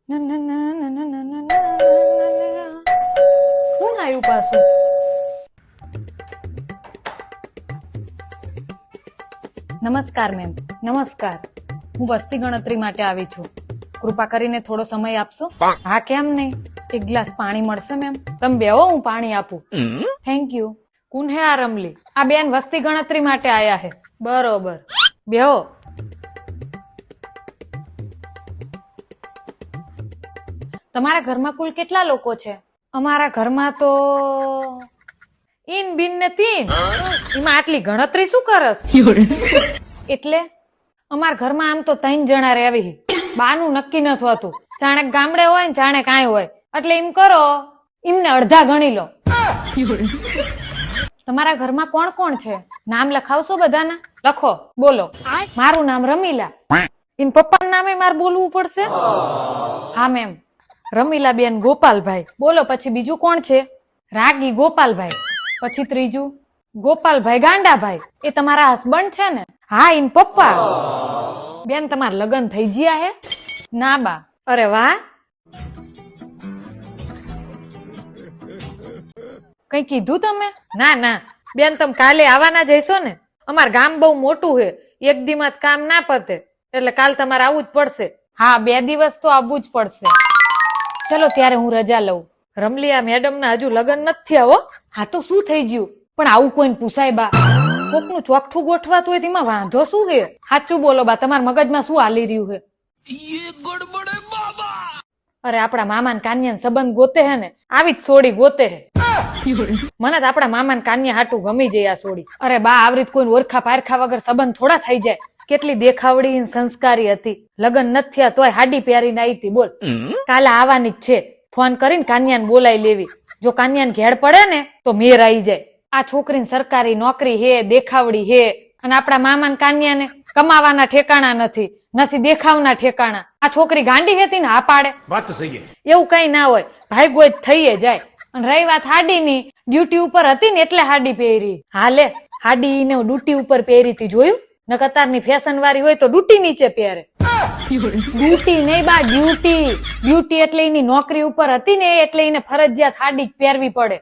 કોણ આવ્યું પાછું? નમસ્કાર મેમ. નમસ્કાર. હું વસ્તી ગણતરી માટે આવી છું. કૃપા કરીને થોડો સમય આપશો? હા, કેમ નહીં. એક ગ્લાસ પાણી મળશે મેમ? તમે બેહો, હું પાણી આપું. Thank you. કોણ હે આ રમલી? આ બેન વસ્તી ગણતરી માટે આયા હે. બરોબર, બેહો. તમારા ઘરમાં કુલ કેટલા લોકો છે? અમારા ઘરમાં તો ઈન બિન ને 3. એમાં આટલી ગણતરી શું કરસ? એટલે અમારા ઘરમાં આમ તો 3 જણા રહેવી. બાનું નક્કી નથી હોતું. જાણે ગામડે હોય ને જાણે કાંઈ હોય. એટલે એમ કરો, એમને અડધા ગણી લો. તમારા ઘરમાં કોણ કોણ છે? નામ લખાવશો બધાના? લખો, બોલો. મારું નામ રમીલા. ઇન પપ્પાનું નામે મારે બોલવું પડશે? હા મેમ. રમીલા બેન ગોપાલભાઈ. બોલો, પછી બીજું કોણ છે? રાગી ગોપાલભાઈ. પછી ત્રીજું ગોપાલભાઈ ગાંડાભાઈ. એ તમારા હસબન્ડ છે ને? હા, ઇન પપ્પા. બેન તમારા લગ્ન થઈ ગયા હે? ના બા. અરે વાહ. કઈ કીધું તમે? ના ના બેન, તમે કાલે આવવાના જ હશો ને? અમાર ગામ બહુ મોટું છે, એક દીમાં કામ ના પતે, એટલે કાલ તમારે આવવું જ પડશે. હા, 2 દિવસ તો આવવું જ પડશે. ચલો ત્યારે હું રજા લઉં. રમલિયા મેડમ ના હજુ લગ્ન નથી થયા હો. હા તો શું થઈ ગયું? પણ આવું કોઈને પૂછાય બા? કોકનું ચોકઠું ગોઠવાતું હોય તેમાં વાંધો શું છે? સાચું બોલો બા, તમારા મગજમાં શું હાલી રહ્યું છે? અરે આપડા મામા ને કાન્યા સંબંધ ગોતે હે ને, આવી જ સોડી ગોતે હે. મને તો આપડા મામા ને કાન્યા હાટું ગમી જાય આ સોડી. અરે બા, આવી રીતે કોઈ ઓરખા પારખા વગર સંબંધ થોડા થઈ જાય. કેટલી દેખાવડી સંસ્કારી હતી. લગ્ન નથી થયા તોય હાડી પહેરીને આવી હતી. બોલ, કાલે આવવાની જ છે. ફોન કરીને કાન્યાને બોલાવી લેવી. જો કાન્યાને ઘેર પડે ને તો મેર આવી જાય. આ છોકરીને સરકારી નોકરી હે, દેખાવડી હે, અને આપડા મામા ને કાન્યાને કમાવાના ઠેકાણા નથી, નથી દેખાવના ઠેકાણા. આ છોકરી ગાંડી હતી ને હા પાડે? વાત સહી. એવું કઈ ના હોય, ભાઈ ગોઈ થઈએ જાય. અને રહી વાત હાડીની, ડ્યુટી ઉપર હતી ને એટલે હાડી પહેરી. હાલે, હાડી ને ડ્યુટી ઉપર પહેરી હતી, જોયું? ન કતારની ફેશન વાળી હોય તો ડ્યુટી નીચે પહેરે. ડ્યુટી નહીં બા, ડ્યુટી. ડ્યુટી એટલે એની નોકરી ઉપર હતી ને એટલે એને ફરજિયાત હાડી પહેરવી પડે.